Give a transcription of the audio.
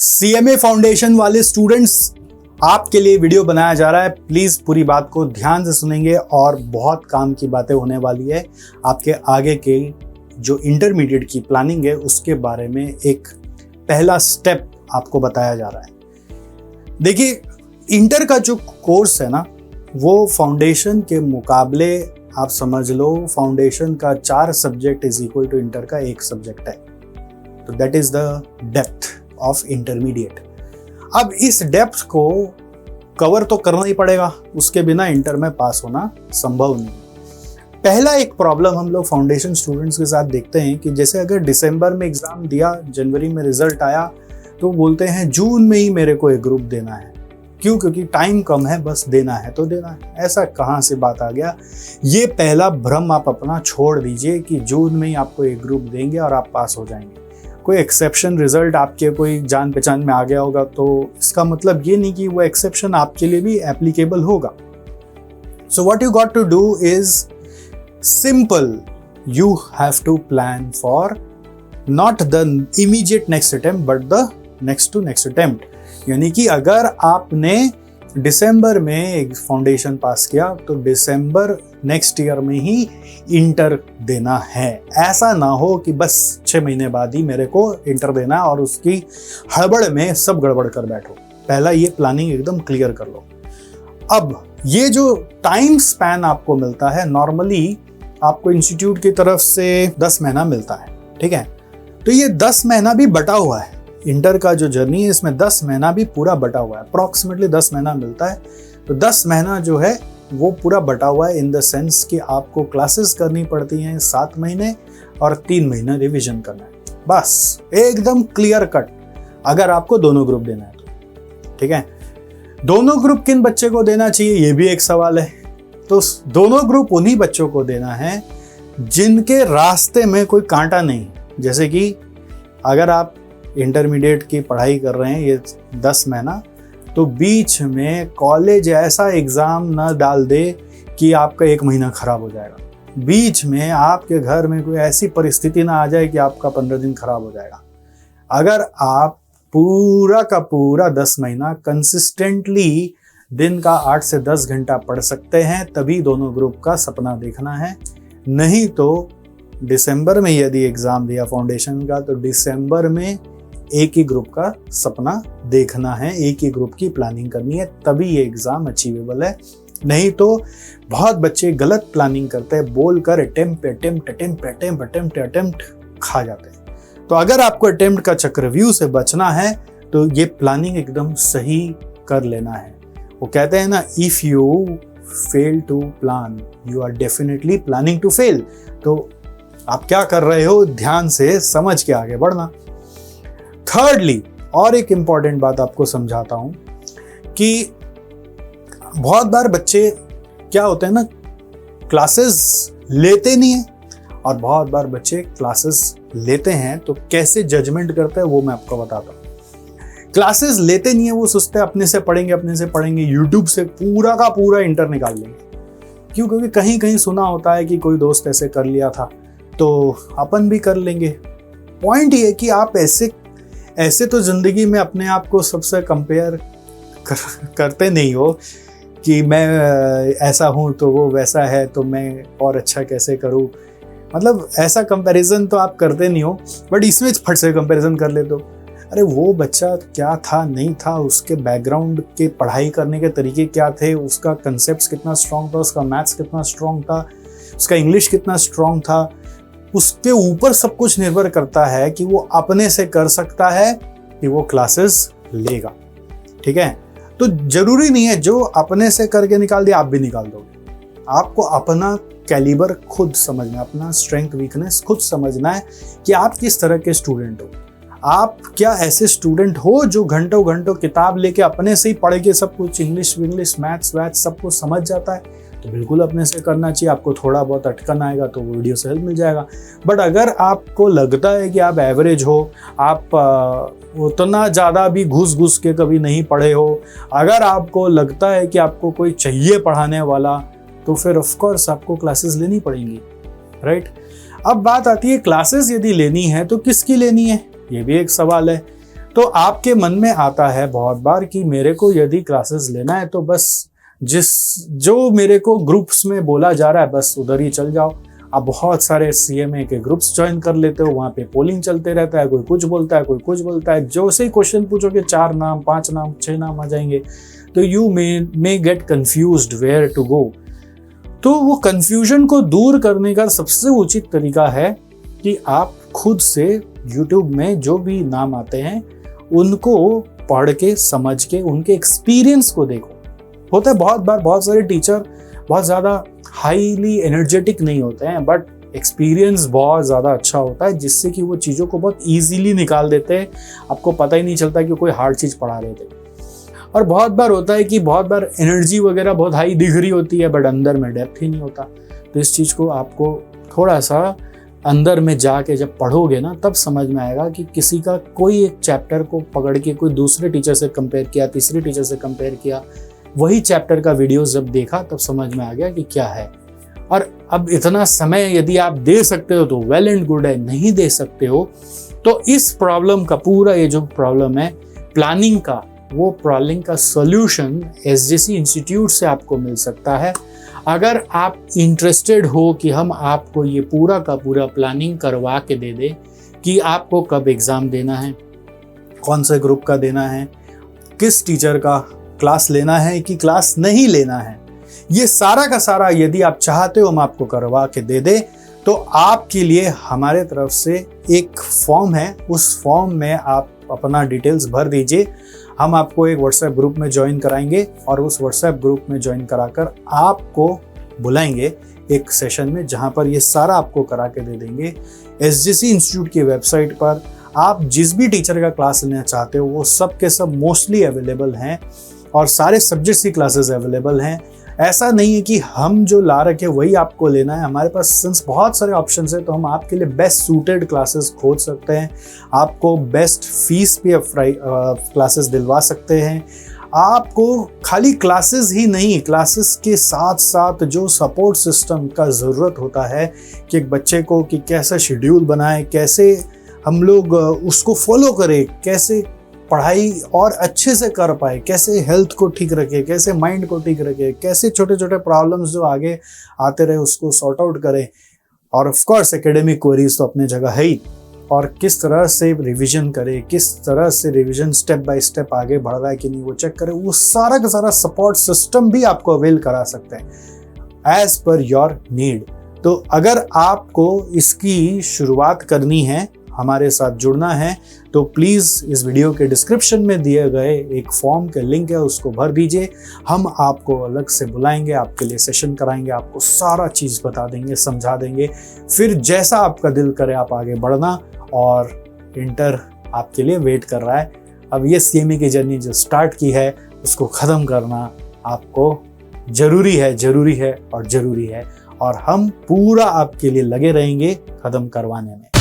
CMA foundation वाले students, आपके लिए वीडियो बनाया जा रहा है। प्लीज पूरी बात को ध्यान से सुनेंगे और बहुत काम की बातें होने वाली है। आपके आगे के जो इंटरमीडिएट की प्लानिंग है उसके बारे में एक पहला स्टेप आपको बताया जा रहा है। देखिए, इंटर का जो कोर्स है ना, वो फाउंडेशन के मुकाबले आप समझ लो फाउंडेशन का 4 subject is equal to inter का 1 सब्जेक्ट है। तो that is the depth of intermediate. अब इस डेप्थ को कवर तो करना ही पड़ेगा, उसके बिना इंटर में पास होना संभव नहीं। पहला एक प्रॉब्लम हम लोग फाउंडेशन स्टूडेंट्स के साथ देखते हैं कि जैसे अगर दिसंबर में एग्जाम दिया, जनवरी में रिजल्ट आया, तो बोलते हैं जून में ही मेरे को एक ग्रुप देना है। क्यों? क्योंकि टाइम कम है, बस देना है तो देना है। ऐसा कहाँ से बात आ गया? ये पहला भ्रम आप अपना छोड़ दीजिए कि जून में ही आपको एक ग्रुप देंगे और आप पास हो जाएंगे। कोई एक्सेप्शन रिजल्ट आपके कोई जान पहचान में आ गया होगा तो इसका मतलब ये नहीं कि वो एक्सेप्शन आपके लिए भी एप्लीकेबल होगा। So what you got to do is simple, you have to plan for not the immediate next attempt but the next to next attempt. यानी कि अगर आपने दिसंबर में एक फाउंडेशन पास किया तो दिसंबर नेक्स्ट ईयर में ही इंटर देना है। ऐसा ना हो कि बस 6 महीने बाद ही मेरे को इंटर देना है और उसकी हड़बड़ में सब गड़बड़ कर बैठो। पहला ये प्लानिंग एकदम क्लियर कर लो। अब ये जो टाइम स्पैन आपको मिलता है, नॉर्मली आपको इंस्टीट्यूट की तरफ से 10 महीना मिलता है, ठीक है? तो ये 10 महीना भी बटा हुआ है। इंटर का जो जर्नी है इसमें 10 महीना भी पूरा बटा हुआ है। अप्रॉक्सीमेटली 10 महीना मिलता है। तो 10 महीना जो है वो पूरा बटा हुआ है इन द सेंस कि आपको क्लासेस करनी पड़ती हैं 7 महीने और 3 महीने रिवीजन करना है। बस एकदम क्लियर कट, अगर आपको दोनों ग्रुप देना है तो, ठीक है? दोनों ग्रुप किन बच्चे को देना चाहिए ये भी एक सवाल है। तो दोनों ग्रुप उन्हीं बच्चों को देना है जिनके रास्ते में कोई कांटा नहीं। जैसे कि अगर आप इंटरमीडिएट की पढ़ाई कर रहे हैं ये 10 महीना, तो बीच में कॉलेज ऐसा एग्ज़ाम न डाल दे कि आपका 1 महीना खराब हो जाएगा। बीच में आपके घर में कोई ऐसी परिस्थिति ना आ जाए कि आपका 15 दिन खराब हो जाएगा। अगर आप पूरा का पूरा 10 महीना कंसिस्टेंटली दिन का 8 से 10 घंटा पढ़ सकते हैं तभी दोनों ग्रुप का सपना देखना है। नहीं तो दिसंबर में यदि एग्ज़ाम दिया फाउंडेशन का तो दिसंबर में एक ही ग्रुप का सपना देखना है, एक ही ग्रुप की प्लानिंग करनी है, तभी ये एग्ज़ाम अचीवेबल है। नहीं तो बहुत बच्चे गलत प्लानिंग करते हैं, बोलकर अटेम्प्ट खा जाते हैं। तो अगर आपको अटेम्प्ट का चक्रव्यूह से बचना है तो ये प्लानिंग एकदम सही कर लेना है। वो कहते हैं ना, if you fail to plan you are definitely planning to fail. तो आप क्या कर रहे हो, ध्यान से समझ के आगे बढ़ना। थर्डली, और एक इंपॉर्टेंट बात आपको समझाता हूं कि बहुत बार बच्चे क्या होते हैं ना, क्लासेस लेते नहीं है और बहुत बार बच्चे क्लासेस लेते हैं तो कैसे जजमेंट करते हैं वो मैं आपको बताता हूं। क्लासेस लेते नहीं है, वो सोचते हैं अपने से पढ़ेंगे, यूट्यूब से पूरा का पूरा इंटर निकाल लेंगे। क्यों? क्योंकि कहीं कहीं सुना होता है कि कोई दोस्त ऐसे कर लिया था तो अपन भी कर लेंगे। पॉइंट ये है कि आप ऐसे तो जिंदगी में अपने आप को सबसे कंपेयर करते नहीं हो कि मैं ऐसा हूँ तो वो वैसा है तो मैं और अच्छा कैसे करूँ। मतलब ऐसा कंपैरिजन तो आप करते नहीं हो, बट इसमें फट से कंपैरिजन कर लेते हो। अरे वो बच्चा क्या था, नहीं था, उसके बैकग्राउंड के पढ़ाई करने के तरीके क्या थे, उसका कंसेप्ट कितना स्ट्रॉन्ग था, उसका मैथ्स कितना स्ट्रॉन्ग था, उसका इंग्लिश कितना स्ट्रॉन्ग था, उसके ऊपर सब कुछ निर्भर करता है कि वो अपने से कर सकता है कि वो क्लासेस लेगा, ठीक है? तो जरूरी नहीं है जो अपने से करके निकाल दिया आप भी निकाल दोगे। आपको अपना कैलिबर खुद समझना, अपना स्ट्रेंथ वीकनेस खुद समझना है कि आप किस तरह के स्टूडेंट हो। आप क्या ऐसे स्टूडेंट हो जो घंटों घंटों किताब लेके अपने से ही पढ़ के सब कुछ इंग्लिश मैथ्स सब कुछ समझ जाता है? तो बिल्कुल अपने से करना चाहिए। आपको थोड़ा बहुत अटकन आएगा तो वो वीडियो से हेल्प मिल जाएगा। बट अगर आपको लगता है कि आप एवरेज हो, आप उतना ज़्यादा भी घुस के कभी नहीं पढ़े हो, अगर आपको लगता है कि आपको कोई चाहिए पढ़ाने वाला, तो फिर ऑफ कोर्स आपको क्लासेस लेनी पड़ेंगी, राइट? अब बात आती है क्लासेस यदि लेनी है तो किसकी लेनी है, ये भी एक सवाल है। तो आपके मन में आता है बहुत बार कि मेरे को यदि क्लासेस लेना है तो बस जो मेरे को ग्रुप्स में बोला जा रहा है बस उधर ही चल जाओ। आप बहुत सारे CMA के ग्रुप्स ज्वाइन कर लेते हो, वहाँ पे पोलिंग चलते रहता है, कोई कुछ बोलता है, कोई कुछ बोलता है। जो से क्वेश्चन पूछोगे 4 नाम 5 नाम 6 नाम आ जाएंगे, तो you may get confused where to go. तो वो कंफ्यूजन को दूर करने का सबसे उचित तरीका है कि आप खुद से YouTube में जो भी नाम आते हैं उनको पढ़ के समझ के उनके एक्सपीरियंस को देखो। होता है बहुत बार बहुत सारे टीचर बहुत ज़्यादा हाईली एनर्जेटिक नहीं होते हैं, बट एक्सपीरियंस बहुत ज़्यादा अच्छा होता है, जिससे कि वो चीज़ों को बहुत ईजीली निकाल देते हैं। आपको पता ही नहीं चलता कि कोई हार्ड चीज़ पढ़ा रहे थे। और बहुत बार होता है कि बहुत बार एनर्जी वगैरह बहुत हाई दिख रही होती है, बट अंदर में डेप्थ ही नहीं होता। तो इस चीज़ को आपको थोड़ा सा अंदर में जाके जब पढ़ोगे ना, तब समझ में आएगा कि किसी का कोई एक चैप्टर को पकड़ के कोई दूसरे टीचर से कंपेयर किया, तीसरे टीचर से कंपेयर किया, वही चैप्टर का वीडियो जब देखा तब समझ में आ गया कि क्या है। और अब इतना समय यदि आप दे सकते हो तो वेल एंड गुड है, नहीं दे सकते हो तो इस प्रॉब्लम का पूरा ये जो प्रॉब्लम है प्लानिंग का, वो प्रॉब्लम का सॉल्यूशन SJC इंस्टीट्यूट से आपको मिल सकता है। अगर आप इंटरेस्टेड हो कि हम आपको ये पूरा का पूरा प्लानिंग करवा के दे दें कि आपको कब एग्ज़ाम देना है, कौन से ग्रुप का देना है, किस टीचर का क्लास लेना है कि क्लास नहीं लेना है, ये सारा का सारा यदि आप चाहते हो हम आपको करवा के दे दे, तो आपके लिए हमारे तरफ से एक फॉर्म है। उस फॉर्म में आप अपना डिटेल्स भर दीजिए, हम आपको एक व्हाट्सएप ग्रुप में ज्वाइन कराएंगे और उस व्हाट्सएप ग्रुप में ज्वाइन कराकर आपको बुलाएंगे एक सेशन में, जहां पर ये सारा आपको करा के दे देंगे। SJC इंस्टीट्यूट की वेबसाइट पर आप जिस भी टीचर का क्लास लेना चाहते हो वो सब के सब मोस्टली अवेलेबल हैं और सारे सब्जेक्ट्स की क्लासेस अवेलेबल हैं। ऐसा नहीं है कि हम जो ला रखे वही आपको लेना है, हमारे पास सिंस बहुत सारे ऑप्शंस हैं, तो हम आपके लिए बेस्ट सूटेड क्लासेस खोज सकते हैं, आपको बेस्ट फीस पे क्लासेस दिलवा सकते हैं। आपको खाली क्लासेस ही नहीं, क्लासेस के साथ साथ जो सपोर्ट सिस्टम का ज़रूरत होता है कि एक बच्चे को कि कैसा शेड्यूल बनाए, कैसे हम लोग उसको फॉलो करें, कैसे पढ़ाई और अच्छे से कर पाए, कैसे हेल्थ को ठीक रखे, कैसे माइंड को ठीक रखे, कैसे छोटे छोटे प्रॉब्लम्स जो आगे आते रहे उसको सॉर्ट आउट करें, और ऑफ कोर्स एकेडमिक क्वेरीज तो अपनी जगह है ही, और किस तरह से रिवीजन करें, किस तरह से रिवीजन स्टेप बाय स्टेप आगे बढ़ रहा है कि नहीं वो चेक करें, वो सारा का सारा सपोर्ट सिस्टम भी आपको अवेल करा सकते हैं एज पर योर नीड। तो अगर आपको इसकी शुरुआत करनी है, हमारे साथ जुड़ना है, तो प्लीज़ इस वीडियो के डिस्क्रिप्शन में दिए गए एक फॉर्म के लिंक है, उसको भर दीजिए। हम आपको अलग से बुलाएंगे, आपके लिए सेशन कराएंगे, आपको सारा चीज़ बता देंगे, समझा देंगे। फिर जैसा आपका दिल करे आप आगे बढ़ना, और इंटर आपके लिए वेट कर रहा है। अब ये CMA की जर्नी जो स्टार्ट की है उसको ख़त्म करना आपको ज़रूरी है और ज़रूरी है, और हम पूरा आपके लिए लगे रहेंगे ख़त्म करवाने में।